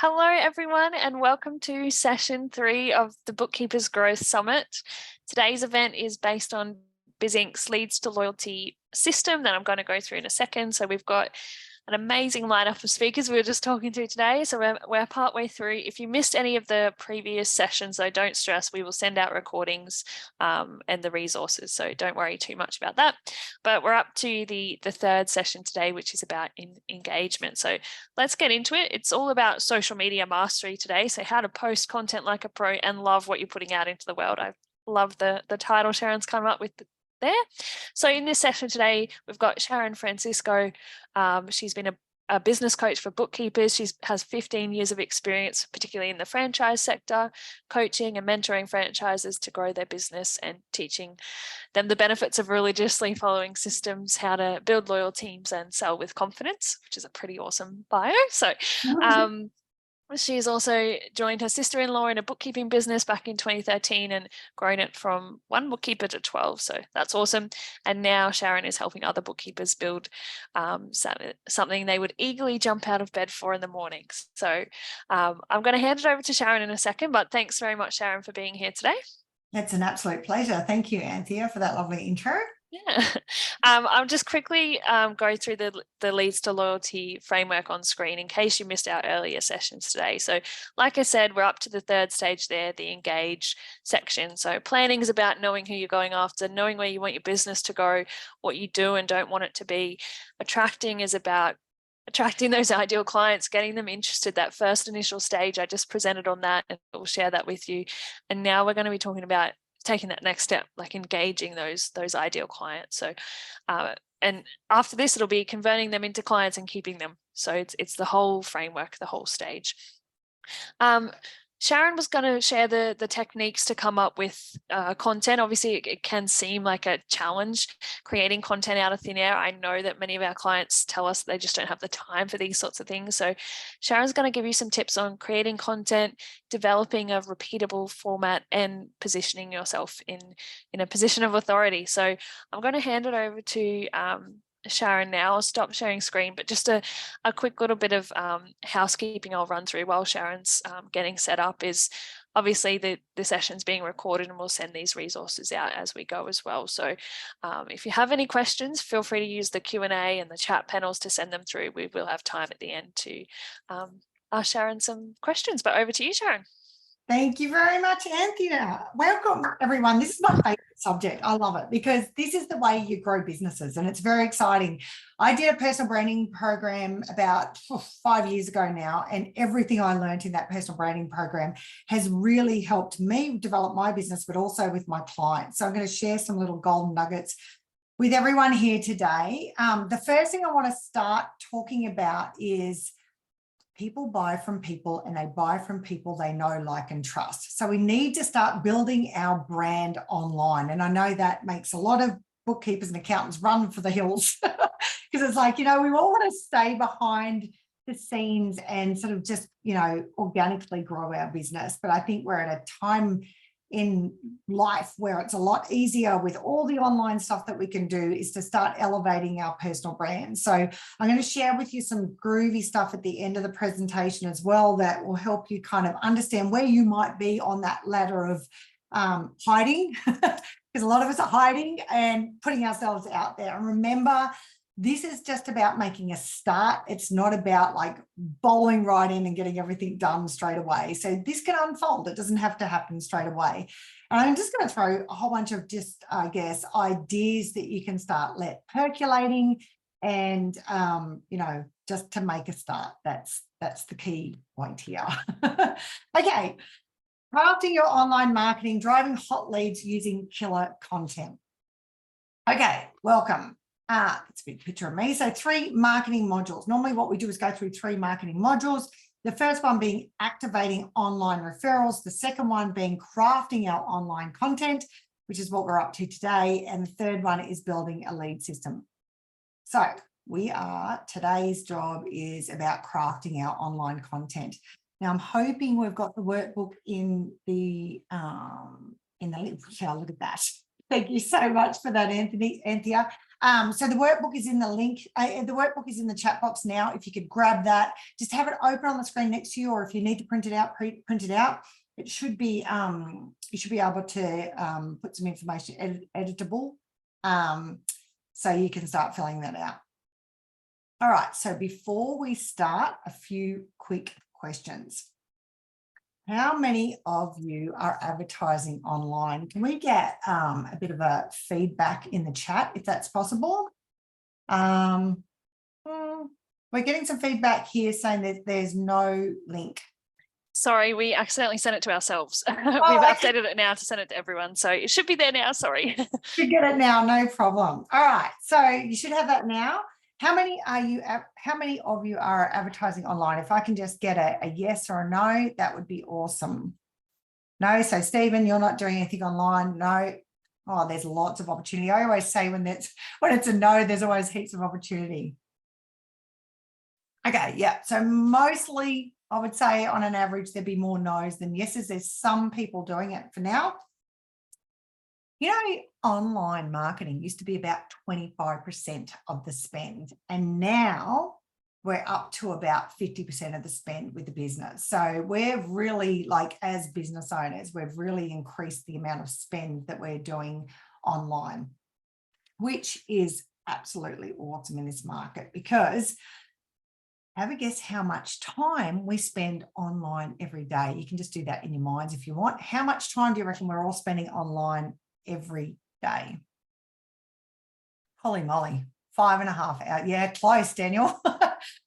Hello, everyone, and welcome to session 3 of the Bookkeepers Growth Summit. Today's event is based on BizInc's Leads to Loyalty system that I'm going to go through in a second. So we've got an amazing lineup of speakers we were just talking to today. So we're partway through. If you missed any of the previous sessions, though, don't stress. We will send out recordings and the resources. So don't worry too much about that. But we're up to the third session today, which is about engagement. So let's get into it. It's all about social media mastery today. So how to post content like a pro and love what you're putting out into the world. I love the title Sharon's come up with there. So in this session today, we've got Sharon Francisco. She's been a business coach for bookkeepers. She has 15 years of experience, particularly in the franchise sector, coaching and mentoring franchises to grow their business and teaching them the benefits of religiously following systems, how to build loyal teams and sell with confidence, which is a pretty awesome bio. So she's also joined her sister-in-law in a bookkeeping business back in 2013 and grown it from 1 bookkeeper to 12. So that's awesome. And now Sharon is helping other bookkeepers build something they would eagerly jump out of bed for in the mornings. So I'm going to hand it over to Sharon in a second, but thanks very much, Sharon, for being here today. It's an absolute pleasure. Thank you, Anthea, for that lovely intro. Yeah, I'll just quickly go through the Leads to Loyalty framework on screen in case you missed our earlier sessions today. So like I said, we're up to the third stage there, the engage section. So planning is about knowing who you're going after, knowing where you want your business to go, what you do and don't want it to be. Attracting is about attracting those ideal clients, getting them interested. That first initial stage, I just presented on that and we'll share that with you. And now we're going to be talking about taking that next step, like engaging those ideal clients. So and after this, it'll be converting them into clients and keeping them. So it's the whole framework, the whole stage. Sharon was going to share the techniques to come up with content. Obviously, it can seem like a challenge creating content out of thin air. I know that many of our clients tell us they just don't have the time for these sorts of things. So Sharon's going to give you some tips on creating content, developing a repeatable format, and positioning yourself in a position of authority. So I'm going to hand it over to Sharon now. I'll stop sharing screen, but just a quick little bit of housekeeping I'll run through while Sharon's getting set up is obviously the session's being recorded and we'll send these resources out as we go as well. So if you have any questions, feel free to use the Q&A and the chat panels to send them through. We will have time at the end to ask Sharon some questions, but over to you, Sharon. Thank you very much, Anthea. Welcome, everyone. This is my favorite subject. I love it because this is the way you grow businesses and it's very exciting. I did a personal branding program about 5 years ago now, and everything I learned in that personal branding program has really helped me develop my business, but also with my clients. So I'm going to share some little golden nuggets with everyone here today. The first thing I want to start talking about is people buy from people and they buy from people they know, like, and trust. So we need to start building our brand online. And I know that makes a lot of bookkeepers and accountants run for the hills because it's like, we all want to stay behind the scenes and sort of just, organically grow our business. But I think we're at a time in life where it's a lot easier with all the online stuff that we can do is to start elevating our personal brand. So I'm going to share with you some groovy stuff at the end of the presentation as well that will help you kind of understand where you might be on that ladder of hiding, because a lot of us are hiding and putting ourselves out there. And remember, this is just about making a start. It's not about like bowling right in and getting everything done straight away. So this can unfold. It doesn't have to happen straight away. And I'm just going to throw a whole bunch of just, ideas that you can start percolating and, just to make a start. That's the key point here. Okay. Crafting your online marketing, driving hot leads using killer content. Okay, welcome. It's a big picture of me. So 3 marketing modules. Normally what we do is go through 3 marketing modules. The first one being activating online referrals. The second one being crafting our online content, which is what we're up to today. And the third one is building a lead system. So today's job is about crafting our online content. Now I'm hoping we've got the workbook in the link. Yeah, look at that. Thank you so much for that, Anthea. So the workbook is in the link. The workbook is in the chat box now. If you could grab that, just have it open on the screen next to you, or if you need to print it out, print it out. It should be, you should be able to put some information editable, so you can start filling that out. All right, so before we start, a few quick questions. How many of you are advertising online? Can we get a bit of a feedback in the chat if that's possible? We're getting some feedback here saying that there's no link. Sorry, we accidentally sent it to ourselves. We've updated it now to send it to everyone. So it should be there now. Sorry. You get it now, no problem. All right, so you should have that now. How many of you are advertising online? If I can just get a yes or a no, that would be awesome. No, so Stephen, you're not doing anything online. No. Oh, there's lots of opportunity. I always say when it's a no, there's always heaps of opportunity. Okay, yeah. So mostly I would say on an average, there'd be more no's than yeses. There's some people doing it for now. You know, online marketing used to be about 25% of the spend, and now we're up to about 50% of the spend with the business. So we're really, like, as business owners, we've really increased the amount of spend that we're doing online, which is absolutely awesome in this market, because have a guess how much time we spend online every day. You can just do that in your minds if you want. How much time do you reckon we're all spending online every day? Holy moly, 5.5 hours. Yeah, close, Daniel.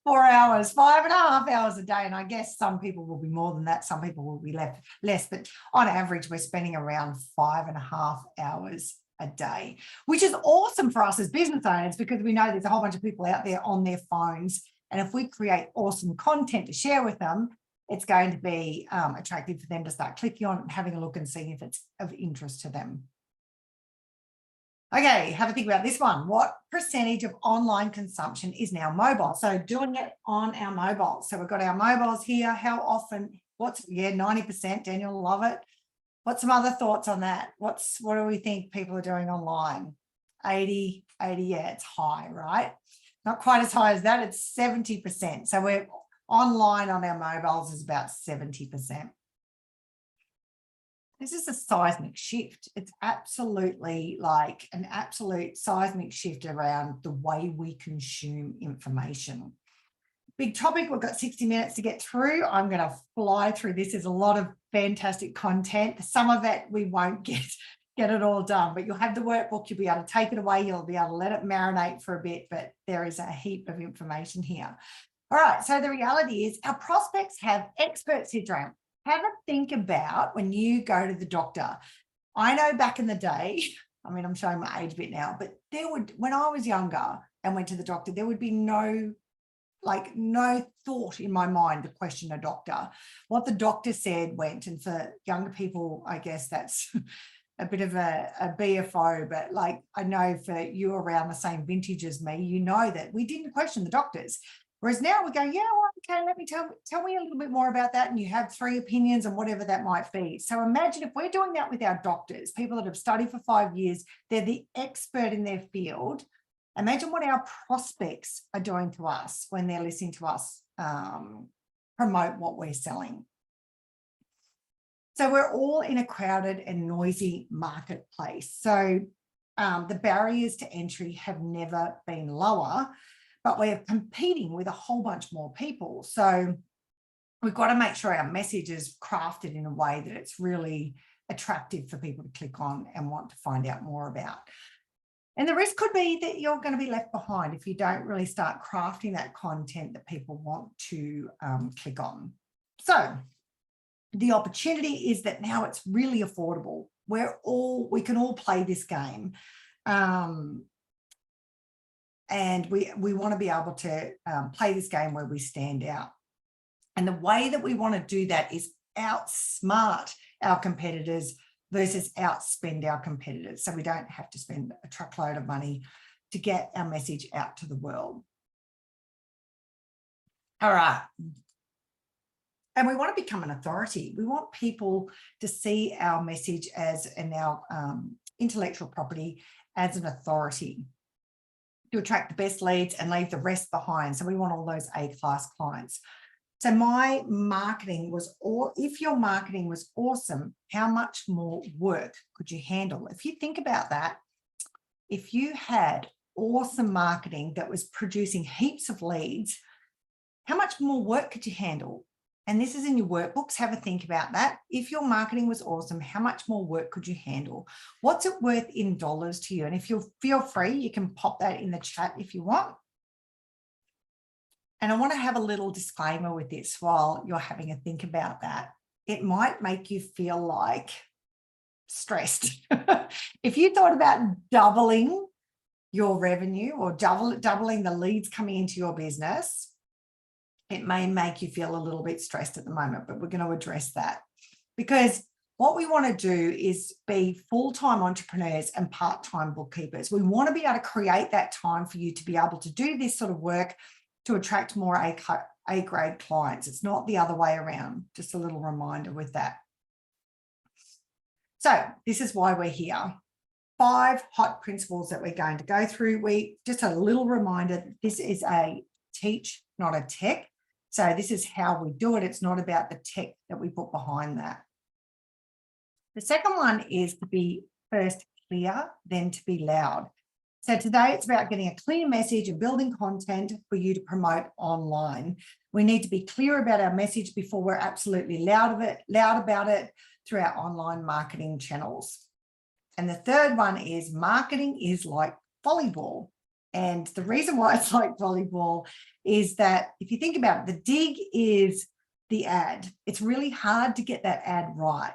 4 hours, 5.5 hours a day. And I guess some people will be more than that. Some people will be less, but on average, we're spending around 5.5 hours a day, which is awesome for us as business owners, because we know there's a whole bunch of people out there on their phones. And if we create awesome content to share with them, it's going to be attractive for them to start clicking on it and having a look and seeing if it's of interest to them. Okay, have a think about this one. What percentage of online consumption is now mobile? So doing it on our mobiles. So we've got our mobiles here. How often? 90%. Daniel, love it. What's some other thoughts on that? What do we think people are doing online? 80, yeah, it's high, right? Not quite as high as that, it's 70%. So we're online on our mobiles is about 70%. This is a seismic shift. It's absolutely like an absolute seismic shift around the way we consume information. Big topic, we've got 60 minutes to get through. I'm going to fly through this. There's a lot of fantastic content. Some of it we won't get it all done, but you'll have the workbook. You'll be able to take it away. You'll be able to let it marinate for a bit, but there is a heap of information here. All right, so the reality is our prospects have expert syndrome. Have a think about when you go to the doctor. I know back in the day, I mean, I'm showing my age a bit now, but when I was younger and went to the doctor, there would be no thought in my mind to question a doctor. What the doctor said went, and for younger people, I guess that's a bit of a BFO, but like, I know for you around the same vintage as me, you know that we didn't question the doctors. Whereas now we go, yeah, well, okay, let me tell me a little bit more about that. And you have 3 opinions and whatever that might be. So imagine if we're doing that with our doctors, people that have studied for 5 years, they're the expert in their field. Imagine what our prospects are doing to us when they're listening to us promote what we're selling. So we're all in a crowded and noisy marketplace. So the barriers to entry have never been lower, but we're competing with a whole bunch more people. So we've got to make sure our message is crafted in a way that it's really attractive for people to click on and want to find out more about. And the risk could be that you're going to be left behind if you don't really start crafting that content that people want to click on. So the opportunity is that now it's really affordable. We can all play this game. And we want to be able to play this game where we stand out. And the way that we want to do that is outsmart our competitors versus outspend our competitors. So we don't have to spend a truckload of money to get our message out to the world. All right. And we want to become an authority. We want people to see our message and our intellectual property as an authority. to attract the best leads and leave the rest behind. So we want all those A-class clients. So my marketing was, or if your marketing was awesome, how much more work could you handle? If you think about that, if you had awesome marketing that was producing heaps of leads, how much more work could you handle? And this is in your workbooks. Have a think about that. If your marketing was awesome, how much more work could you handle? What's it worth in dollars to you? And if you feel free, you can pop that in the chat if you want. And I want to have a little disclaimer with this while you're having a think about that. It might make you feel like stressed. If you thought about doubling your revenue or doubling the leads coming into your business, it may make you feel a little bit stressed at the moment, but we're going to address that, because what we want to do is be full-time entrepreneurs and part-time bookkeepers. We want to be able to create that time for you to be able to do this sort of work to attract more A-grade clients. It's not the other way around. Just a little reminder with that. So this is why we're here. 5 hot principles that we're going to go through. Just a little reminder, this is a teach, not a tech. So this is how we do it. It's not about the tech that we put behind that. The second one is to be first clear, then to be loud. So today it's about getting a clear message and building content for you to promote online. We need to be clear about our message before we're absolutely loud about it through our online marketing channels. And the third one is marketing is like volleyball. And the reason why it's like volleyball is that if you think about it, the dig is the ad. It's really hard to get that ad right.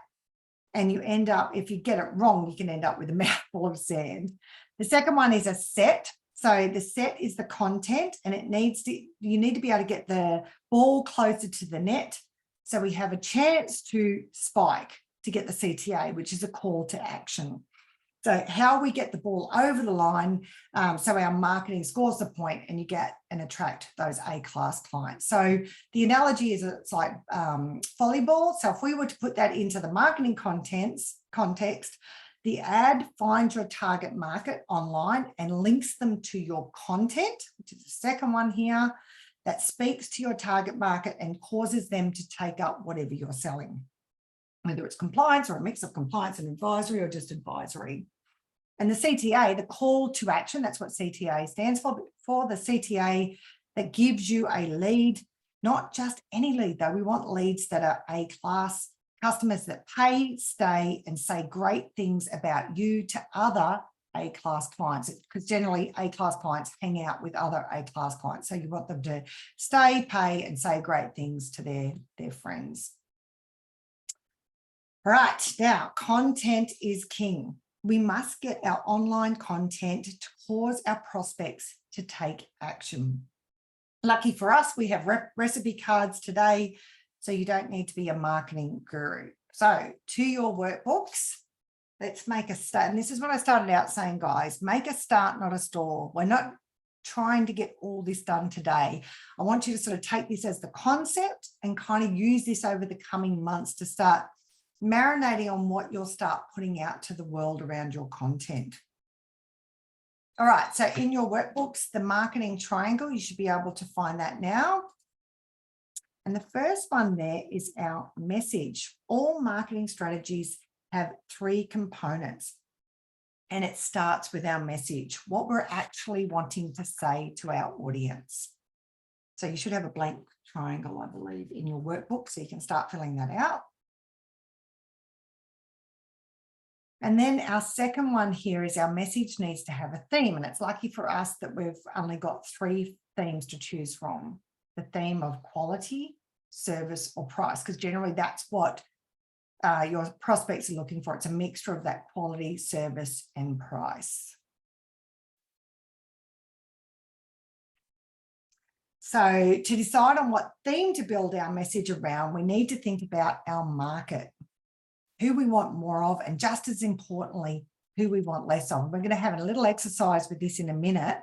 And you end up, if you get it wrong, you can end up with a mouthful of sand. The second one is a set. So the set is the content, and you need to be able to get the ball closer to the net. So we have a chance to spike to get the CTA, which is a call to action. So how we get the ball over the line, so our marketing scores the point and you get and attract those A-class clients. So the analogy is it's like volleyball. So if we were to put that into the marketing context, the ad finds your target market online and links them to your content, which is the second one here, that speaks to your target market and causes them to take up whatever you're selling, whether it's compliance or a mix of compliance and advisory or just advisory. And the CTA, the call to action, that's what CTA stands for the CTA that gives you a lead, not just any lead though. We want leads that are A-class, customers that pay, stay, and say great things about you to other A-class clients, because generally A-class clients hang out with other A-class clients. So you want them to stay, pay, and say great things to their friends. All right, now content is king. We must get our online content to cause our prospects to take action. Lucky for us, we have recipe cards today, so you don't need to be a marketing guru. So to your workbooks, let's make a start. And this is what I started out saying, guys, make a start, not a store. We're not trying to get all this done today. I want you to sort of take this as the concept and kind of use this over the coming months to start marinating on what you'll start putting out to the world around your content. All right, so in your workbooks, the marketing triangle, you should be able to find that now. And the first one there is our message. All marketing strategies have 3 components, and it starts with our message, what we're actually wanting to say to our audience. So you should have a blank triangle, I believe, in your workbook, so you can start filling that out. And then our second one here is our message needs to have a theme. And it's lucky for us that we've only got 3 themes to choose from. The theme of quality, service, or price, because generally that's what your prospects are looking for. It's a mixture of that quality, service, and price. So to decide on what theme to build our message around, we need to think about our market, who we want more of, and just as importantly, who we want less of. We're going to have a little exercise with this in a minute,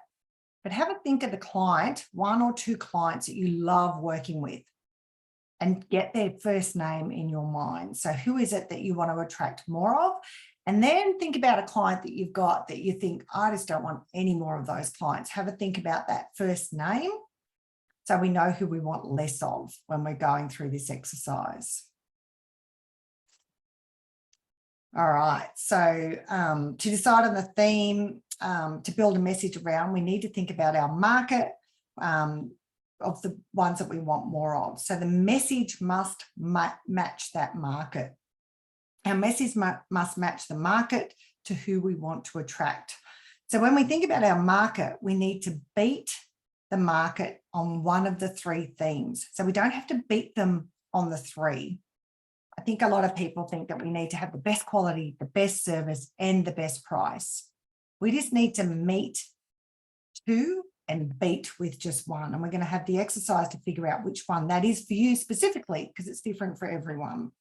but have a think of the client, 1 or 2 clients that you love working with, and get their first name in your mind. So who is it that you want to attract more of? And then think about a client that you've got that you think, I just don't want any more of those clients. Have a think about that first name so we know who we want less of when we're going through this exercise. All right, so to decide on the theme, to build a message around, we need to think about our market of the ones that we want more of. So the message must match that market. Our message must match the market to who we want to attract. So when we think about our market, we need to beat the market on one of the three themes. So we don't have to beat them on the three. I think a lot of people think that we need to have the best quality, the best service, and the best price. We just need to meet two and beat with just one. And we're going to have the exercise to figure out which one that is for you specifically, because it's different for everyone.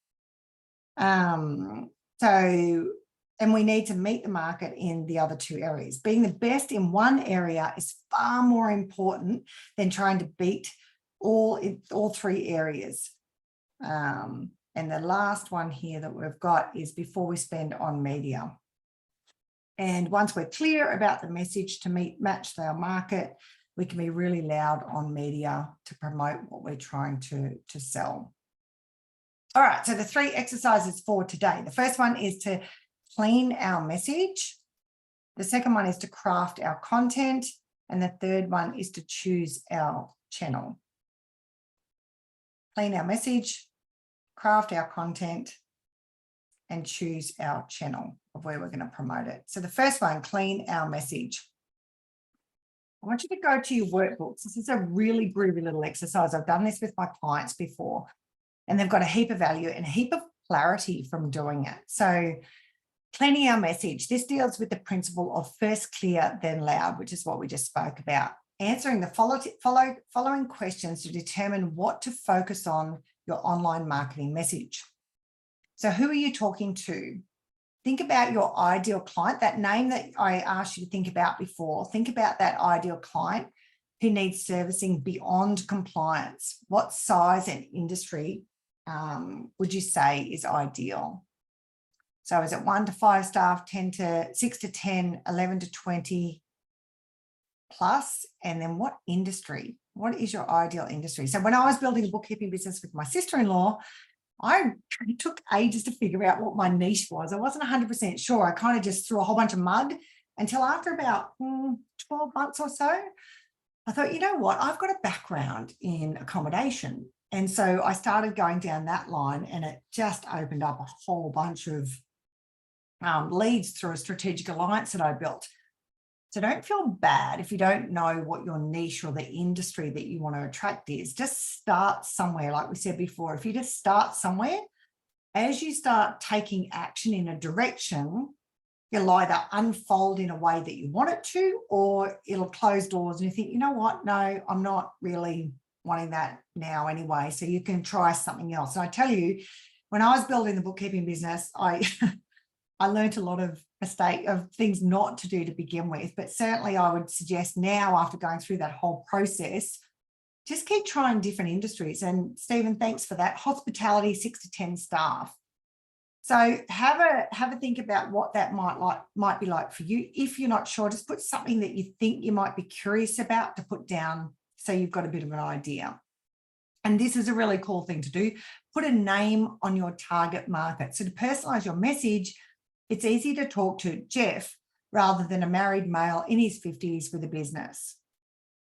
And we need to meet the market in the other two areas. Being the best in one area is far more important than trying to beat all three areas. And the last one here that we've got is before we spend on media. And once we're clear about the message to match our market, we can be really loud on media to promote what we're trying to sell. All right, so the three exercises for today. The first one is to clean our message. The second one is to craft our content. And the third one is to choose our channel. Clean our message, craft our content, and choose our channel of where we're going to promote it. So the first one, clean our message. I want you to go to your workbooks. This is a really groovy little exercise. I've done this with my clients before, and they've got a heap of value and a heap of clarity from doing it. So cleaning our message, this deals with the principle of first clear, then loud, which is what we just spoke about. Answering the following questions to determine what to focus on your online marketing message. So who are you talking to? Think about your ideal client, that name that I asked you to think about before. Think about that ideal client who needs servicing beyond compliance. What size and industry would you say is ideal? So is it 1 to 5 staff, 6 to 10, 11 to 20 plus? And then what industry? What is your ideal industry? So when I was building a bookkeeping business with my sister-in-law, it took ages to figure out what my niche was. I wasn't 100% sure. I kind of just threw a whole bunch of mud until after about 12 months or so, I thought, you know what, I've got a background in accommodation. And so I started going down that line, and it just opened up a whole bunch of leads through a strategic alliance that I built. So don't feel bad if you don't know what your niche or the industry that you want to attract is. Just start somewhere. Like we said before, if you just start somewhere, as you start taking action in a direction, you'll either unfold in a way that you want it to, or it'll close doors and you think, you know what, no, I'm not really wanting that now anyway. So you can try something else. And I tell you, when I was building the bookkeeping business, I learned a lot of things not to do to begin with, but certainly I would suggest now, after going through that whole process, just keep trying different industries. And Stephen, thanks for that. Hospitality, 6 to 10 staff. So have a think about what that might be like for you. If you're not sure, just put something that you think you might be curious about to put down, so you've got a bit of an idea. And this is a really cool thing to do. Put a name on your target market. So to personalize your message, it's easy to talk to Jeff rather than a married male in his 50s with a business.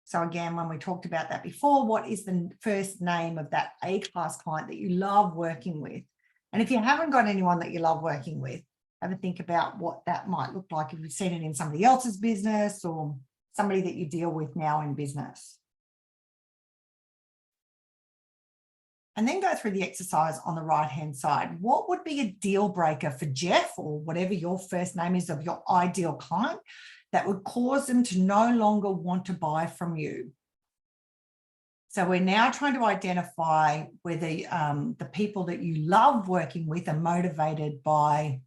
So again, when we talked about that before, what is the first name of that A-class client that you love working with? And if you haven't got anyone that you love working with, have a think about what that might look like if you've seen it in somebody else's business or somebody that you deal with now in business. And then go through the exercise on the right-hand side. What would be a deal breaker for Jeff, or whatever your first name is of your ideal client, that would cause them to no longer want to buy from you? So we're now trying to identify whether the people that you love working with are motivated by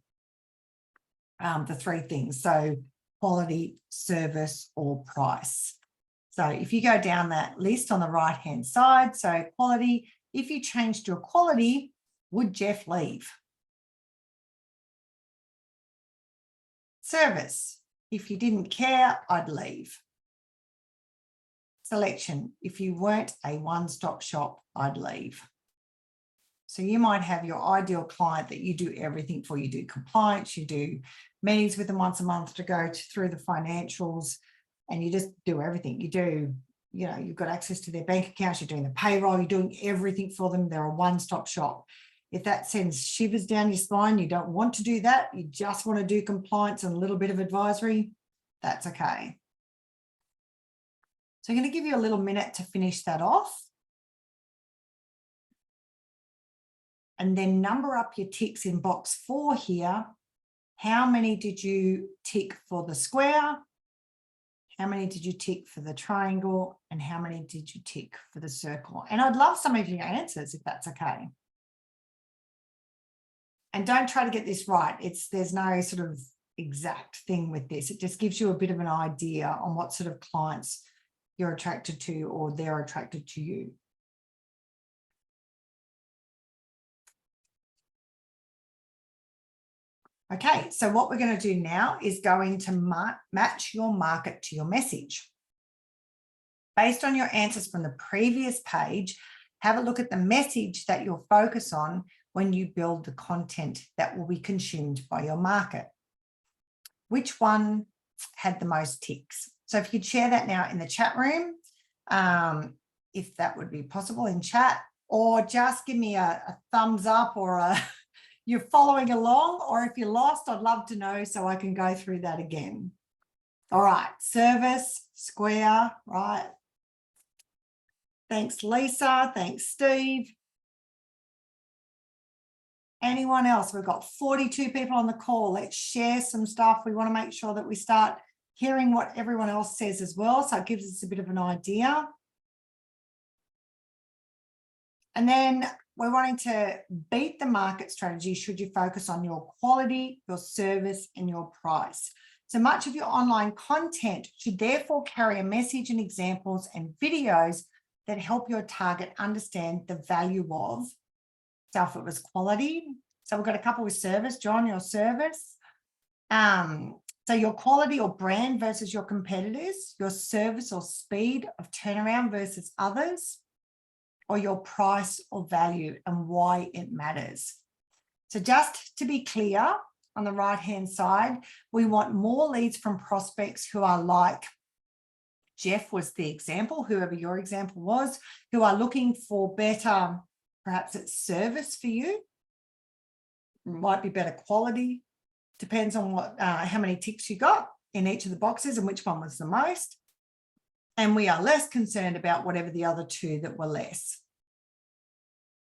the three things. So quality, service, or price. So if you go down that list on the right-hand side, so quality, if you changed your quality, would Jeff leave? Service. If you didn't care, I'd leave. Selection. If you weren't a one-stop shop, I'd leave. So you might have your ideal client that you do everything for. You do compliance, you do meetings with them once a month to go through the financials, and you just do everything. You do, you know, you've got access to their bank accounts, you're doing the payroll, you're doing everything for them. They're a one-stop shop. If that sends shivers down your spine, you don't want to do that. You just want to do compliance and a little bit of advisory, that's okay. So I'm going to give you a little minute to finish that off. And then number up your ticks in box 4 here. How many did you tick for the square? How many did you tick for the triangle? And how many did you tick for the circle? And I'd love some of your answers if that's okay. And don't try to get this right. There's no sort of exact thing with this. It just gives you a bit of an idea on what sort of clients you're attracted to or they're attracted to you. Okay, so what we're going to do now is going to match your market to your message. Based on your answers from the previous page, have a look at the message that you'll focus on when you build the content that will be consumed by your market. Which one had the most ticks? So if you'd share that now in the chat room, if that would be possible in chat, or just give me a thumbs up or you're following along, or if you're lost, I'd love to know so I can go through that again. All right, service, square, right? Thanks, Lisa. Thanks, Steve. Anyone else? We've got 42 people on the call. Let's share some stuff. We want to make sure that we start hearing what everyone else says as well, so it gives us a bit of an idea. And then we're wanting to beat the market strategy. Should you focus on your quality, your service, and your price? So much of your online content should therefore carry a message and examples and videos that help your target understand the value of stuff. It was quality. So we've got a couple with service. John, your service. So your quality or brand versus your competitors, your service or speed of turnaround versus others, or your price or value and why it matters. So just to be clear, on the right-hand side, we want more leads from prospects who are like Jeff was the example, whoever your example was, who are looking for better, perhaps it's service for you, might be better quality, depends on what, how many ticks you got in each of the boxes and which one was the most. And we are less concerned about whatever the other two that were less.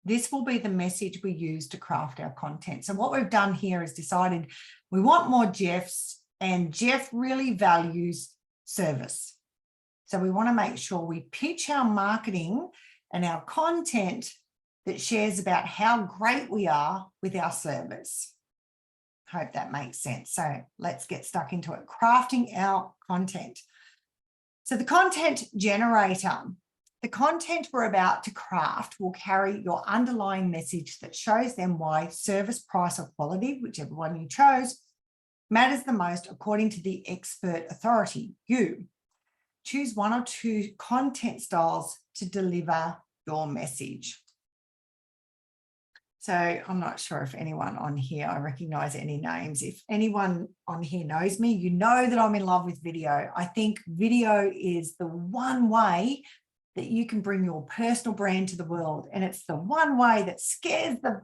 This will be the message we use to craft our content. So what we've done here is decided we want more Jeffs, and Jeff really values service. So we want to make sure we pitch our marketing and our content that shares about how great we are with our service. Hope that makes sense. So let's get stuck into it. Crafting our content. So the content generator, the content we're about to craft will carry your underlying message that shows them why service, price, or quality, whichever one you chose, matters the most according to the expert authority, you. Choose one or two content styles to deliver your message. So I'm not sure if anyone on here, I recognize any names. If anyone on here knows me, you know that I'm in love with video. I think video is the one way that you can bring your personal brand to the world. And it's the one way that scares the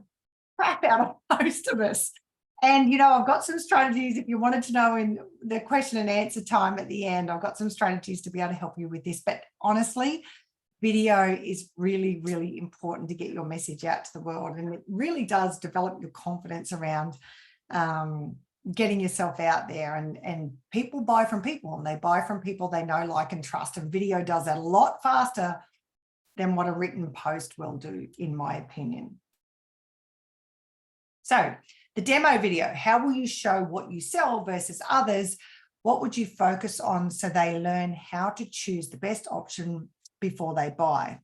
crap out of most of us. And, you know, I've got some strategies. If you wanted to know in the question and answer time at the end, I've got some strategies to be able to help you with this. But honestly, video is really, really important to get your message out to the world. And it really does develop your confidence around getting yourself out there. And people buy from people, and they buy from people they know, like, and trust. And video does that a lot faster than what a written post will do, in my opinion. So the demo video, how will you show what you sell versus others? What would you focus on so they learn how to choose the best option before they buy?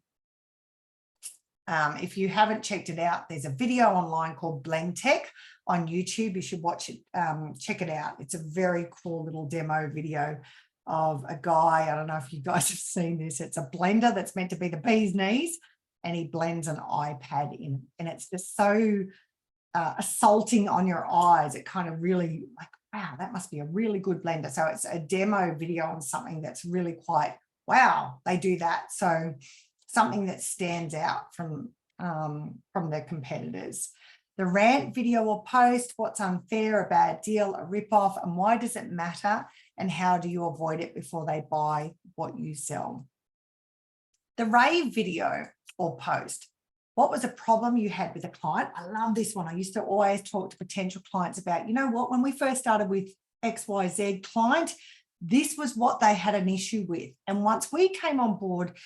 If you haven't checked it out, there's a video online called Blend Tech on YouTube. You should watch it, check it out. It's a very cool little demo video of a guy. I don't know if you guys have seen this. It's a blender that's meant to be the bee's knees, and he blends an iPad in, and it's just so assaulting on your eyes. It kind of really like, wow, that must be a really good blender. So it's a demo video on something that's really quite, wow, they do that. So something that stands out from their competitors. The rant video or post, what's unfair, a bad deal, a rip-off, and why does it matter, and how do you avoid it before they buy what you sell? The rave video or post, what was a problem you had with a client? I love this one. I used to always talk to potential clients about, you know what, when we first started with XYZ client, this was what they had an issue with. And once we came on board,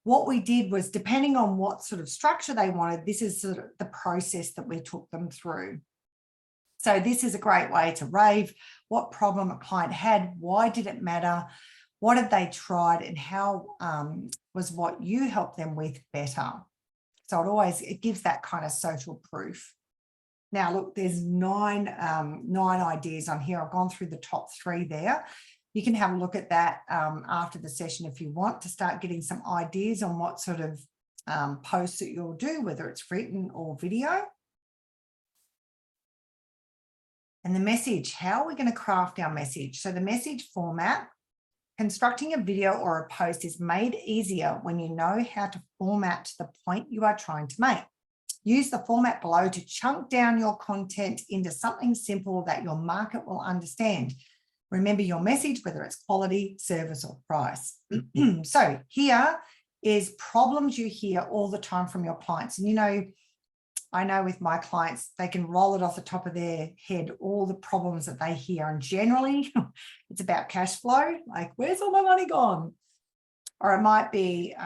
what we did was, depending on what sort of structure they wanted, this is sort of the process that we took them through. So this is a great way to rave what problem a client had, why did it matter, what have they tried, and how was what you helped them with better. So it gives that kind of social proof. Now, look, there's nine ideas on here. I've gone through the top 3 there. You can have a look at that after the session if you want, to start getting some ideas on what sort of posts that you'll do, whether it's written or video. And the message, how are we going to craft our message? So the message format, constructing a video or a post is made easier when you know how to format the point you are trying to make. Use the format below to chunk down your content into something simple that your market will understand. Remember your message, whether it's quality, service, or price. So here is problems you hear all the time from your clients. And, you know, I know with my clients, they can roll it off the top of their head, all the problems that they hear. And generally, it's about cash flow, like, where's all my money gone? Or it might be,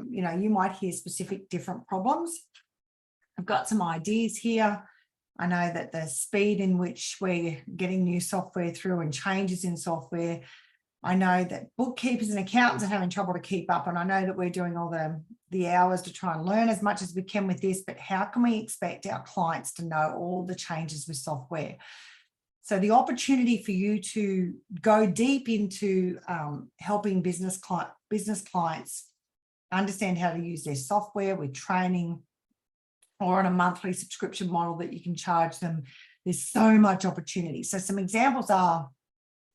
you know, you might hear specific different problems. I've got some ideas here. I know that the speed in which we're getting new software through and changes in software, I know that bookkeepers and accountants are having trouble to keep up. And I know that we're doing all the hours to try and learn as much as we can with this, but how can we expect our clients to know all the changes with software? So the opportunity for you to go deep into helping business clients understand how to use their software with training, or on a monthly subscription model that you can charge them. There's so much opportunity. So some examples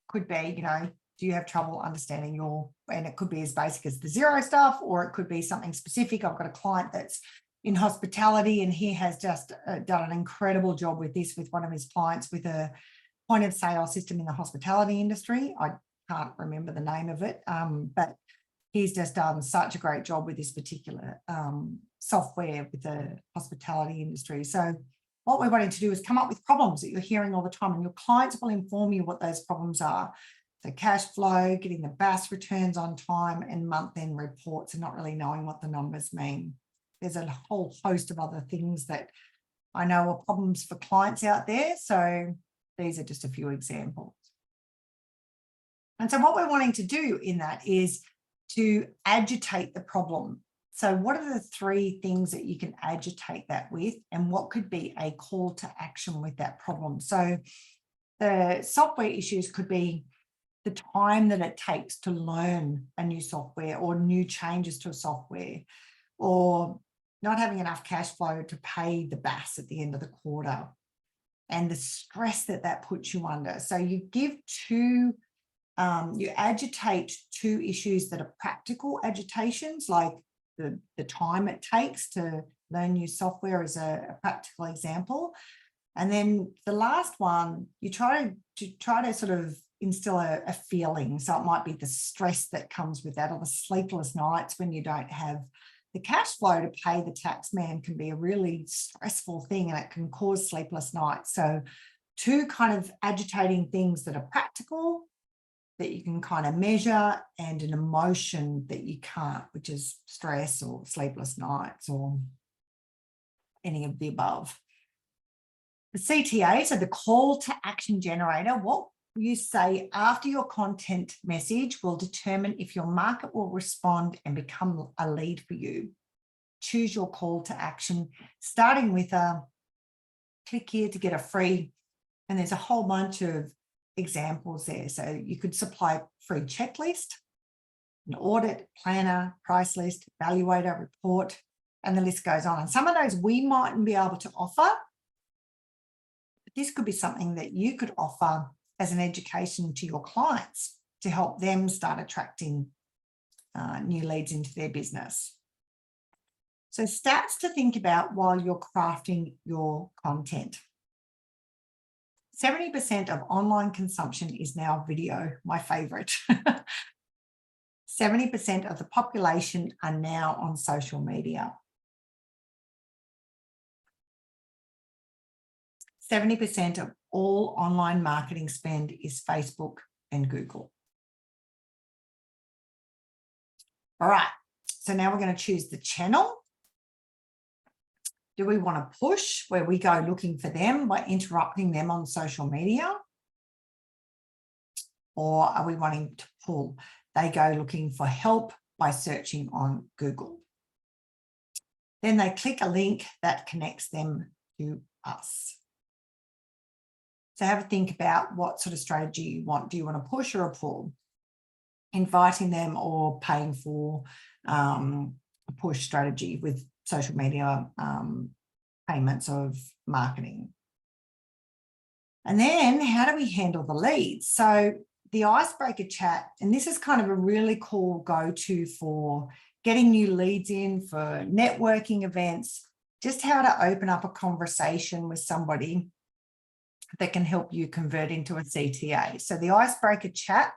could be, you know, do you have trouble understanding and it could be as basic as the Xero stuff, or it could be something specific. I've got a client that's in hospitality, and he has just done an incredible job with this with one of his clients with a point of sale system in the hospitality industry. I can't remember the name of it, but he's just done such a great job with this particular software with the hospitality industry. So what we're wanting to do is come up with problems that you're hearing all the time, and your clients will inform you what those problems are. So cash flow, getting the BAS returns on time, and month-end reports, and not really knowing what the numbers mean. There's a whole host of other things that I know are problems for clients out there. So these are just a few examples. And so what we're wanting to do in that is to agitate the problem. So what are the 3 things that you can agitate that with, and what could be a call to action with that problem? So the software issues could be the time that it takes to learn a new software or new changes to a software, or not having enough cash flow to pay the BAS at the end of the quarter, and the stress that puts you under. So you give you agitate 2 issues that are practical agitations, like the time it takes to learn new software is a practical example. And then the last one, you try to sort of instill a feeling. So it might be the stress that comes with that, or the sleepless nights when you don't have the cash flow to pay the tax man can be a really stressful thing, and it can cause sleepless nights. So 2 kind of agitating things that are practical, that you can kind of measure, and an emotion that you can't, which is stress or sleepless nights or any of the above. The CTA, so the call to action generator, what you say after your content message will determine if your market will respond and become a lead for you. choose your call to action, starting with a click here to get a free, and there's a whole bunch of examples there. So you could supply free checklist, an audit, planner, price list, evaluator, report, and the list goes on. And some of those we mightn't be able to offer, but this could be something that you could offer as an education to your clients to help them start attracting new leads into their business. So stats to think about while you're crafting your content. 70% of online consumption is now video, my favorite. 70% of the population are now on social media. 70% of all online marketing spend is Facebook and Google. All right, so now we're going to choose the channel. Do we want to push, where we go looking for them by interrupting them on social media? Or are we wanting to pull? They go looking for help by searching on Google. Then they click a link that connects them to us. So have a think about what sort of strategy you want. Do you want to push or a pull? Inviting them or paying for a push strategy with social media payments of marketing. And then how do we handle the leads? So the icebreaker chat, and this is kind of a really cool go-to for getting new leads in, for networking events, just how to open up a conversation with somebody that can help you convert into a CTA. So the icebreaker chat,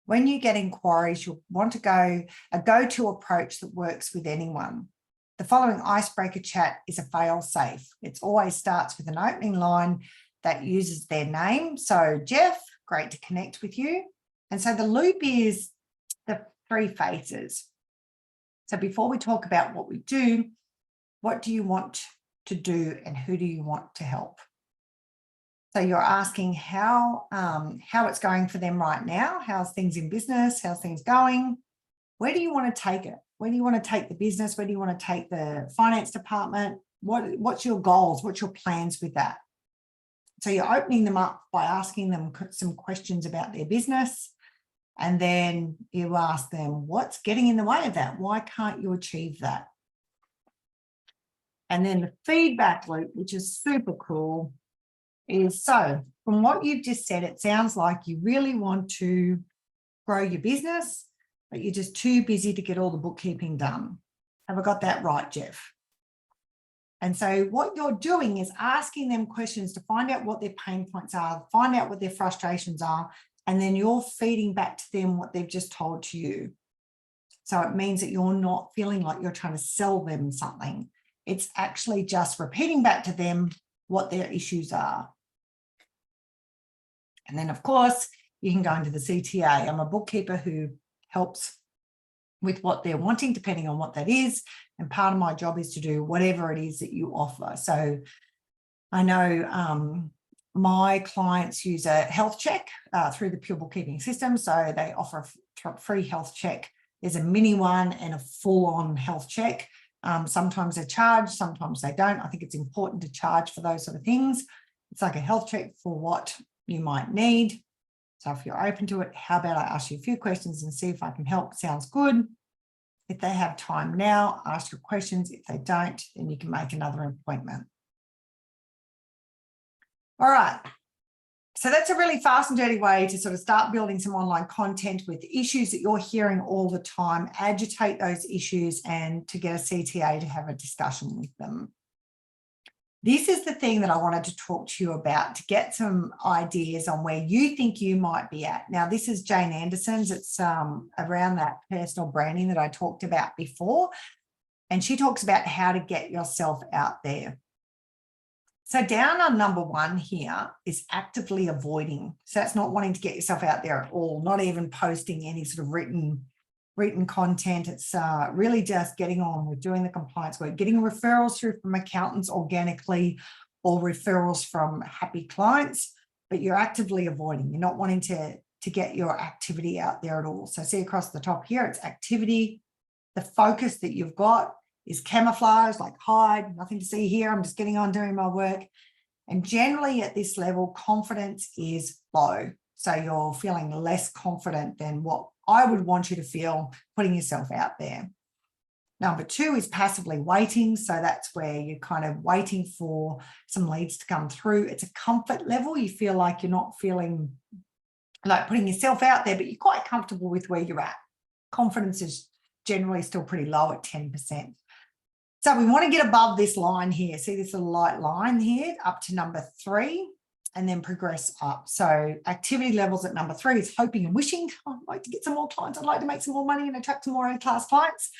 when you get inquiries, you'll want to go a go-to approach that works with anyone. The following icebreaker chat is a fail-safe. It always starts with an opening line that uses their name. So Jeff, great to connect with you. And so the loop is the 3 phases. So before we talk about what we do, what do you want to do and who do you want to help? So you're asking how it's going for them right now. How's things in business? How's things going? Where do you want to take it? Where do you want to take the business? Where do you want to take the finance department? What's your goals? What's your plans with that? So you're opening them up by asking them some questions about their business. And then you ask them, what's getting in the way of that? Why can't you achieve that? And then the feedback loop, which is super cool, is so from what you've just said, it sounds like you really want to grow your business, but you're just too busy to get all the bookkeeping done. Have I got that right, Jeff? And so what you're doing is asking them questions to find out what their pain points are, find out what their frustrations are, and then you're feeding back to them what they've just told to you. So it means that you're not feeling like you're trying to sell them something. It's actually just repeating back to them what their issues are. And then, of course, you can go into the CTA. I'm a bookkeeper who helps with what they're wanting, depending on what that is. And part of my job is to do whatever it is that you offer. So I know my clients use a health check through the Pure Bookkeeping system. So they offer a free health check. There's a mini one and a full-on health check. Sometimes they charge, sometimes they don't. I think it's important to charge for those sort of things. It's like a health check for what you might need. So if you're open to it, how about I ask you a few questions and see if I can help? Sounds good. If they have time now, ask your questions. If they don't, then you can make another appointment. All right. So that's a really fast and dirty way to sort of start building some online content with issues that you're hearing all the time, agitate those issues, and to get a CTA to have a discussion with them. This is the thing that I wanted to talk to you about to get some ideas on where you think you might be at. Now, this is Jane Anderson's. It's around that personal branding that I talked about before. And she talks about how to get yourself out there. So down on number 1 here is actively avoiding. So that's not wanting to get yourself out there at all, not even posting any sort of written content. It's really just getting on with doing the compliance work, getting referrals through from accountants organically or referrals from happy clients, but you're actively avoiding. You're not wanting to get your activity out there at all. So see across the top here, it's activity. The focus that you've got is camouflage, like hide, nothing to see here, I'm just getting on doing my work. And generally at this level, confidence is low. So you're feeling less confident than what I would want you to feel putting yourself out there. Number 2 is passively waiting. So that's where you're kind of waiting for some leads to come through. It's a comfort level. You feel like you're not feeling like putting yourself out there, but you're quite comfortable with where you're at. Confidence is generally still pretty low at 10%. So we want to get above this line here. See this little light line here up to number 3 and then progress up. So activity levels at number 3 is hoping and wishing. Oh, I'd like to get some more clients. I'd like to make some more money and attract some more A-class clients.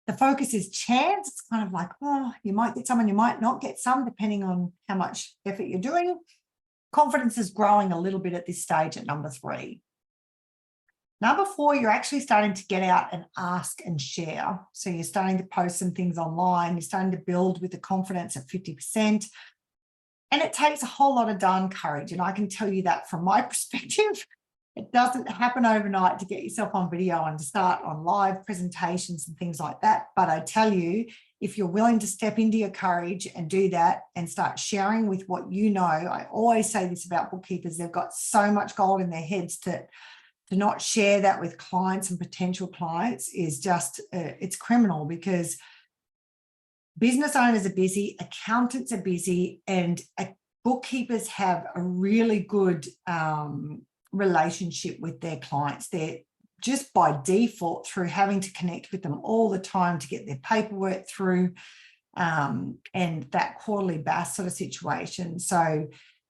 The focus is chance. It's kind of like, oh, you might get some and you might not get some depending on how much effort you're doing. Confidence is growing a little bit at this stage at number 3. Number 4, you're actually starting to get out and ask and share. So you're starting to post some things online. You're starting to build with the confidence at 50%. And it takes a whole lot of darn courage. And I can tell you that from my perspective. It doesn't happen overnight to get yourself on video and to start on live presentations and things like that. But I tell you, if you're willing to step into your courage and do that and start sharing with what you know, I always say this about bookkeepers, they've got so much gold in their heads to not share that with clients and potential clients is just, it's criminal, because business owners are busy, accountants are busy, and bookkeepers have a really good relationship with their clients. They're just by default, through having to connect with them all the time to get their paperwork through and that quarterly BAS sort of situation. So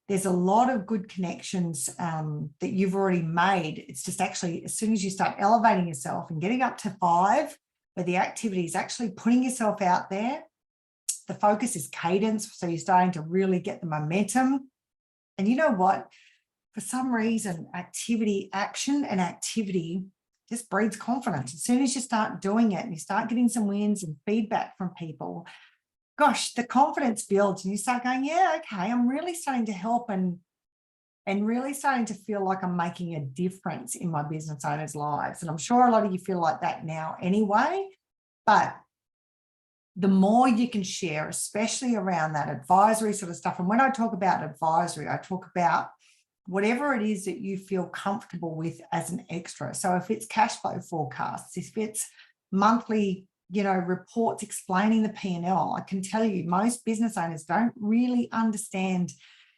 there's a lot of good connections that you've already made. It's just actually, as soon as you start elevating yourself and getting up to 5, where the activity is actually putting yourself out there, the focus is cadence. So you're starting to really get the momentum. And you know what? For some reason, action and activity just breeds confidence. As soon as you start doing it and you start getting some wins and feedback from people, gosh, the confidence builds and you start going, yeah, okay, I'm really starting to help and really starting to feel like I'm making a difference in my business owners' lives. And I'm sure a lot of you feel like that now anyway, but the more you can share, especially around that advisory sort of stuff. And when I talk about advisory, I talk about whatever it is that you feel comfortable with as an extra. So if it's cash flow forecasts, if it's monthly, reports explaining the P&L, I can tell you most business owners don't really understand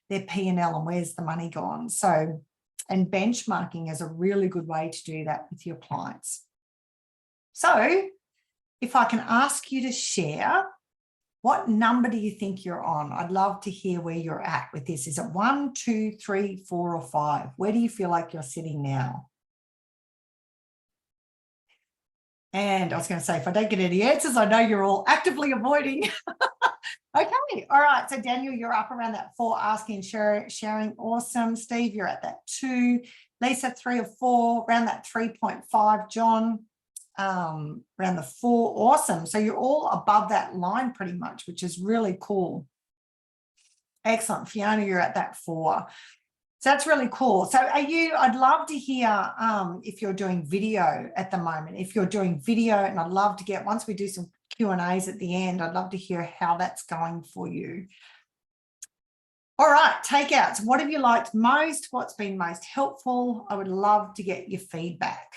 their P&L and where's the money gone. So, and benchmarking is a really good way to do that with your clients. So if I can ask you to share, what number do you think you're on? I'd love to hear where you're at with this. Is it 1, 2, 3, 4, or 5? Where do you feel like you're sitting now? And I was going to say, if I don't get any answers, I know you're all actively avoiding. Okay. All right. So Daniel, you're up around that 4, asking, sharing. Awesome. Steve, you're at that 2. Lisa, 3 or 4, around that 3.5. John, around the 4. Awesome. So you're all above that line pretty much, which is really cool. Excellent. Fiona, you're at that 4. So that's really cool. So I'd love to hear if you're doing video at the moment. If you're doing video, and I'd love to get, once we do some Q&As at the end, I'd love to hear how that's going for you. All right, takeouts. What have you liked most? What's been most helpful? I would love to get your feedback.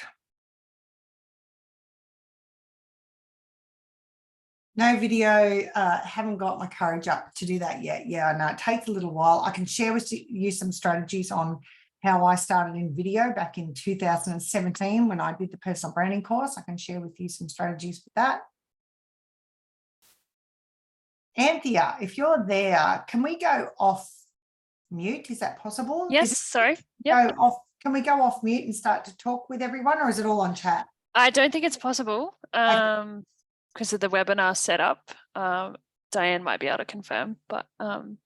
No video, haven't got my courage up to do that yet. Yeah, I know it takes a little while. I can share with you some strategies on how I started in video back in 2017 when I did the personal branding course. I can share with you some strategies with that. Anthea, if you're there, can we go off mute? Is that possible? Yes, sorry. Yep. Can we go off mute and start to talk with everyone, or is it all on chat? I don't think it's possible. Because of the webinar setup. Diane might be able to confirm, but it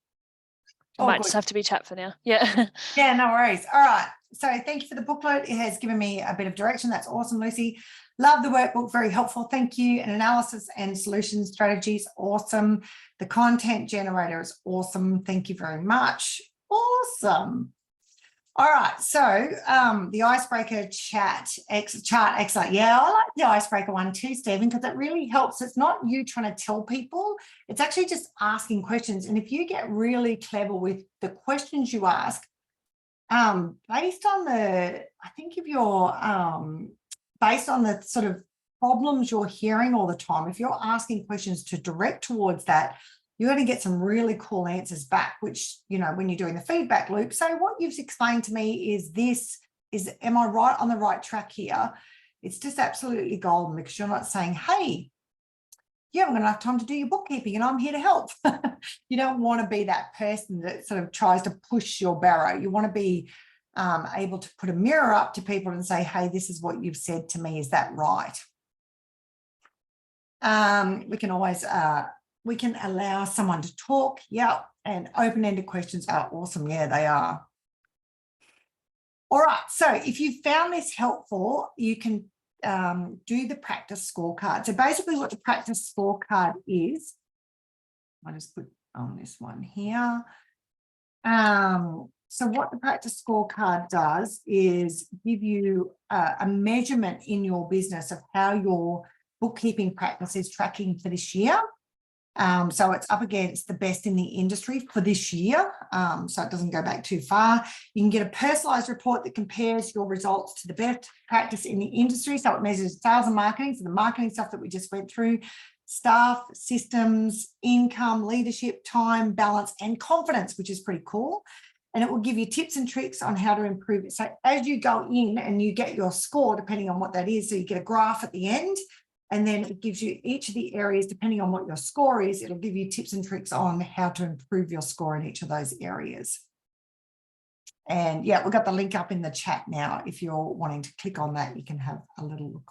might just have to be chat for now. Yeah. Yeah, no worries. All right. So thank you for the booklet. It has given me a bit of direction. That's awesome, Lucy. Love the workbook. Very helpful. Thank you. And analysis and solution strategies. Awesome. The content generator is awesome. Thank you very much. Awesome. All right, so the icebreaker chart, excellent. Yeah, I like the icebreaker one too, Stephen, because it really helps. It's not you trying to tell people, it's actually just asking questions. And if you get really clever with the questions you ask, based on the, I think if you're based on the sort of problems you're hearing all the time, if you're asking questions to direct towards that, you're going to get some really cool answers back, which, you know, when you're doing the feedback loop. So what you've explained to me is this, am I right on the right track here? It's just absolutely golden, because you're not saying, hey, you haven't got enough time to do your bookkeeping and I'm here to help. You don't want to be that person that sort of tries to push your barrow. You want to be able to put a mirror up to people and say, hey, this is what you've said to me. Is that right? We can always we can allow someone to talk. Yeah. And open-ended questions are awesome. Yeah, they are. All right. So if you found this helpful, you can do the practice scorecard. So basically what the practice scorecard is, I'll just put on this one here. So what the practice scorecard does is give you a measurement in your business of how your bookkeeping practice is tracking for this year. So it's up against the best in the industry for this year. So it doesn't go back too far. You can get a personalized report that compares your results to the best practice in the industry. So it measures sales and marketing, so the marketing stuff that we just went through, staff, systems, income, leadership, time, balance, and confidence, which is pretty cool. And it will give you tips and tricks on how to improve it. So as you go in and you get your score, depending on what that is, so you get a graph at the end, and then it gives you each of the areas, depending on what your score is, it'll give you tips and tricks on how to improve your score in each of those areas. And yeah, we've got the link up in the chat now. If you're wanting to click on that, you can have a little look.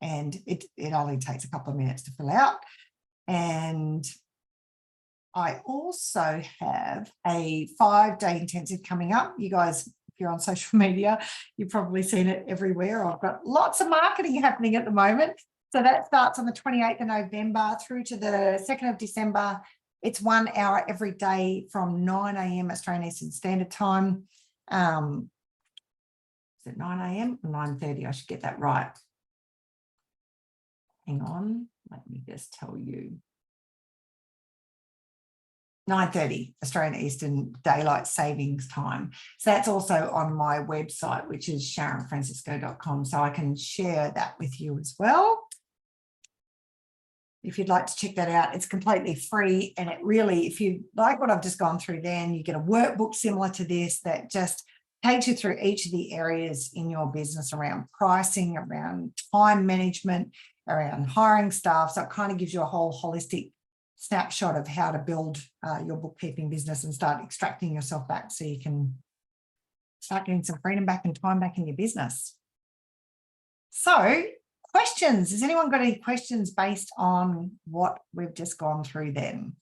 And it only takes a couple of minutes to fill out. And I also have a 5-day intensive coming up. You guys, if you're on social media, you've probably seen it everywhere. I've got lots of marketing happening at the moment. So that starts on the 28th of November through to the 2nd of December. It's 1 hour every day from 9 a.m. Australian Eastern Standard Time. Is it 9 a.m. or 9:30? I should get that right. Hang on, let me just tell you. 9:30 Australian Eastern Daylight Savings Time. So that's also on my website, which is sharonfrancisco.com. So I can share that with you as well. If you'd like to check that out, it's completely free. And it really, if you like what I've just gone through, then you get a workbook similar to this that just takes you through each of the areas in your business around pricing, around time management, around hiring staff. So it kind of gives you a whole holistic snapshot of how to build your bookkeeping business and start extracting yourself back so you can start getting some freedom back and time back in your business. So questions, has anyone got any questions based on what we've just gone through then?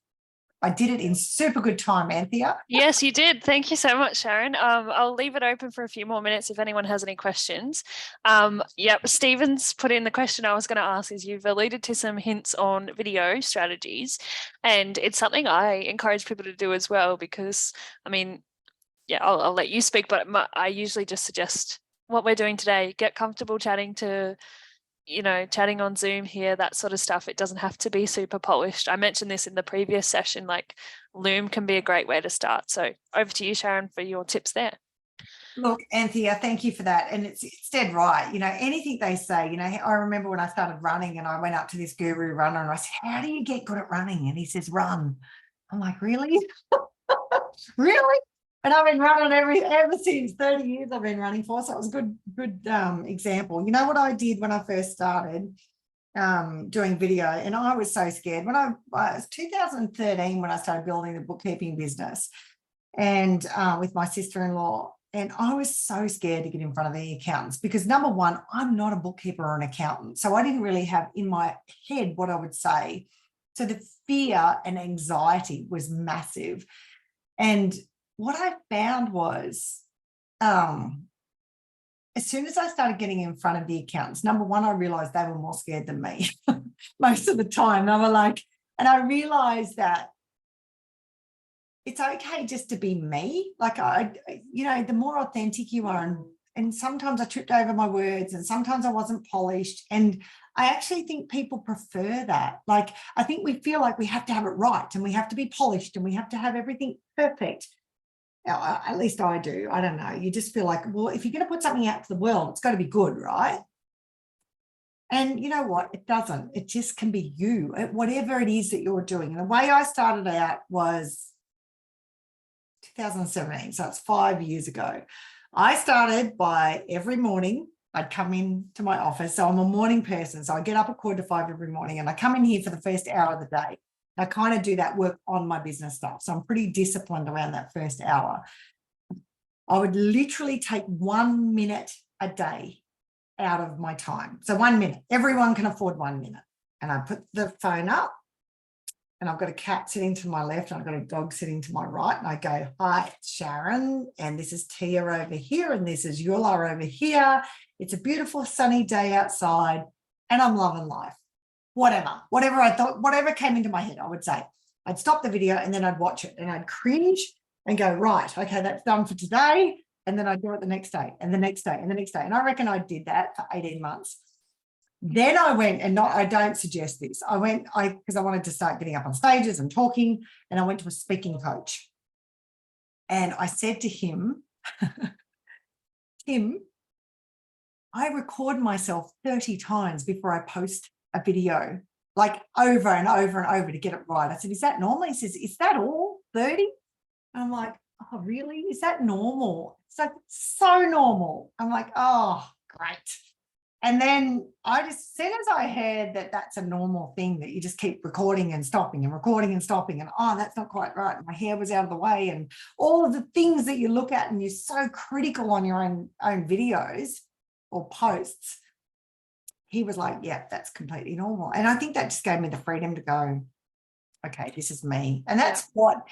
I did it in super good time, Anthea. Yes, you did. Thank you so much, Sharon. I'll leave it open for a few more minutes if anyone has any questions. Yep, Stephen's put in the question I was going to ask is you've alluded to some hints on video strategies, and it's something I encourage people to do as well because, I mean, yeah, I'll let you speak, but I usually just suggest what we're doing today, get comfortable chatting on Zoom here, that sort of stuff. It doesn't have to be super polished. I mentioned this in the previous session, like Loom can be a great way to start. So over to you, Sharon, for your tips there. Look, Anthea, thank you for that. And it's dead right. Anything they say, I remember when I started running and I went up to this guru runner and I said, how do you get good at running? And he says, run. I'm like, really? Really? And I've been running ever since 30 years I've been running for. So it was a good example. You know what I did when I first started doing video, and I was so scared. When it was 2013 when I started building the bookkeeping business and with my sister-in-law, and I was so scared to get in front of the accountants because number one, I'm not a bookkeeper or an accountant. So I didn't really have in my head what I would say. So the fear and anxiety was massive. And what I found was as soon as I started getting in front of the accountants, number one, I realized they were more scared than me most of the time. They were like, and I realized that it's okay just to be me. Like the more authentic you are, and sometimes I tripped over my words and sometimes I wasn't polished. And I actually think people prefer that. Like, I think we feel like we have to have it right and we have to be polished and we have to have everything perfect. At least I do. I don't know. You just feel like, well, if you're going to put something out to the world, it's got to be good, right? And you know what? It doesn't. It just can be you, whatever it is that you're doing. And the way I started out was 2017. So it's 5 years ago. I started by every morning, I'd come into my office. So I'm a morning person. So I get up at 4:45 every morning and I come in here for the first hour of the day. I kind of do that work on my business stuff. So I'm pretty disciplined around that first hour. I would literally take 1 minute a day out of my time. So 1 minute, everyone can afford 1 minute. And I put the phone up and I've got a cat sitting to my left and I've got a dog sitting to my right. And I go, hi, it's Sharon. And this is Tia over here. And this is Eula over here. It's a beautiful sunny day outside and I'm loving life. Whatever I thought, whatever came into my head, I would say. I'd stop the video and then I'd watch it and I'd cringe and go, right, okay, that's done for today. And then I'd do it the next day and the next day and the next day. And I reckon I did that for 18 months. Then I went, and I don't suggest this. Because I wanted to start getting up on stages and talking, and I went to a speaking coach. And I said to him, Tim, I record myself 30 times before I post a video, like over and over and over to get it right. I said, is that normal? He says, is that all 30? And I'm like, oh, really? Is that normal? It's like so normal. I'm like, oh, great. And then as soon as I heard that that's a normal thing, that you just keep recording and stopping and recording and stopping, and oh, that's not quite right. My hair was out of the way, and all of the things that you look at and you're so critical on your own videos or posts, he was like, yeah, that's completely normal. And I think that just gave me the freedom to go, okay, this is me. And that's what,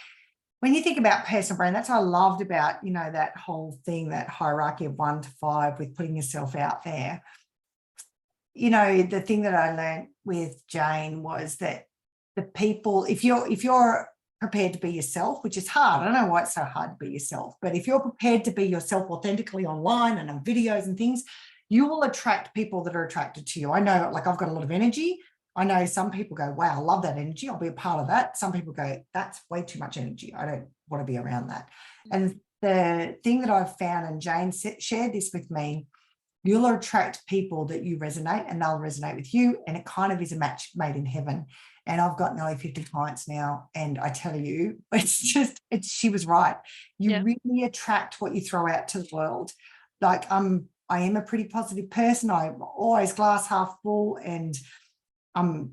when you think about personal brand, that's what I loved about, that whole thing, that hierarchy of 1 to 5 with putting yourself out there. The thing that I learned with Jane was that the people, if you're prepared to be yourself, which is hard, I don't know why it's so hard to be yourself, but if you're prepared to be yourself authentically online and on videos and things, you will attract people that are attracted to you. I know, like, I've got a lot of energy. I know some people go, wow, I love that energy. I'll be a part of that. Some people go, that's way too much energy. I don't want to be around that. And the thing that I've found, and Jane shared this with me, you'll attract people that you resonate and they'll resonate with you. And it kind of is a match made in heaven. And I've got nearly 50 clients now. And I tell you, she was right. You really attract what you throw out to the world. Like, I am a pretty positive person. I'm always glass half full, and I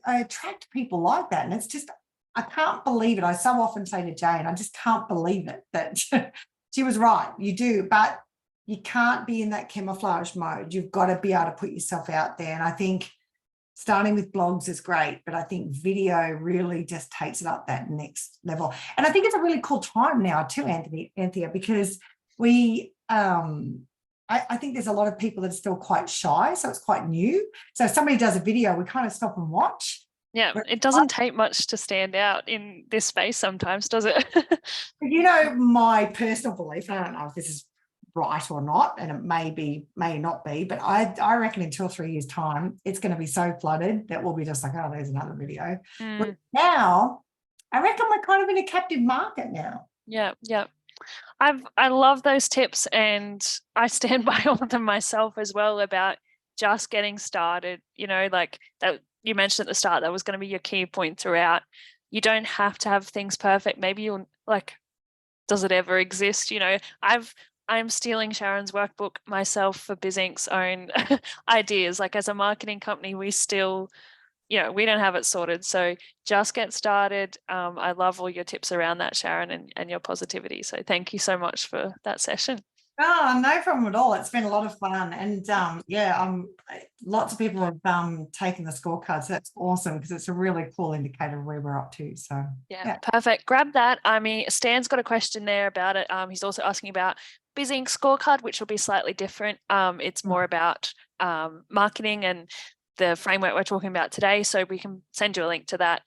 attract people like that. And it's just, I can't believe it. I so often say to Jane, I just can't believe it that she was right. You do, but you can't be in that camouflage mode. You've got to be able to put yourself out there. And I think starting with blogs is great, but I think video really just takes it up that next level. And I think it's a really cool time now too, Anthea, because I think there's a lot of people that are still quite shy, so it's quite new. So if somebody does a video, we kind of stop and watch. Yeah, it doesn't take much to stand out in this space sometimes, does it? My personal belief, I don't know if this is right or not, and it may not be, but I reckon in 2 or 3 years' time, it's going to be so flooded that we'll be just like, oh, there's another video. But now, I reckon we're kind of in a captive market now. Yeah. I love those tips, and I stand by all of them myself as well, about just getting started. Like that you mentioned at the start, that was going to be your key point throughout. You don't have to have things perfect. Maybe you'll like, does it ever exist? I'm stealing Sharon's workbook myself for BizInc's own ideas. Like, as a marketing company, we still, we don't have it sorted. So just get started. I love all your tips around that, Sharon, and your positivity. So thank you so much for that session. Oh, no problem at all. It's been a lot of fun. And lots of people have taken the scorecards. That's awesome, because it's a really cool indicator of where we're up to. So yeah. Perfect. Grab that. I mean, Stan's got a question there about it. He's also asking about BizInc scorecard, which will be slightly different. It's more about marketing and the framework we're talking about today. So we can send you a link to that,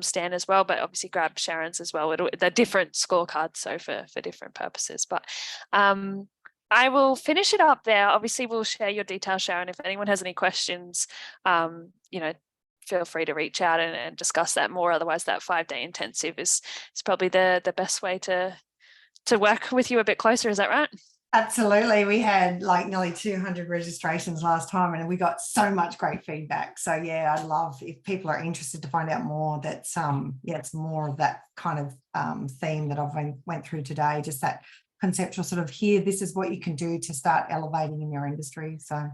Stan, as well, but obviously grab Sharon's as well. They're different scorecards, so for different purposes. But I will finish it up there. Obviously, we'll share your details, Sharon. If anyone has any questions, feel free to reach out and discuss that more. Otherwise, that 5-day intensive is probably the best way to work with you a bit closer. Is that right? Absolutely. We had like nearly 200 registrations last time and we got so much great feedback. So yeah, I'd love if people are interested to find out more. That's it's more of that kind of theme that I've went through today, just that conceptual sort of here, this is what you can do to start elevating in your industry. So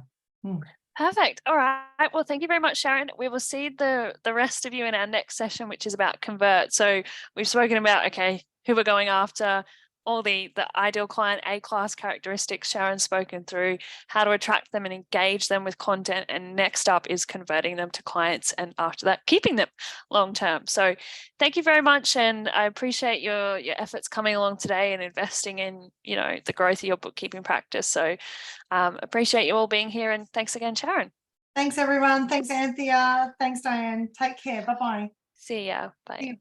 Perfect. All right. Well, thank you very much, Sharon. We will see the rest of you in our next session, which is about convert. So we've spoken about, okay, who we're going after, all the ideal client A-class characteristics Sharon's spoken through, how to attract them and engage them with content. And next up is converting them to clients, and after that, keeping them long term. So thank you very much. And I appreciate your efforts coming along today and investing in, the growth of your bookkeeping practice. So appreciate you all being here. And thanks again, Sharon. Thanks, everyone. Thanks, Anthea. Thanks, Diane. Take care. Bye-bye. See ya. Bye.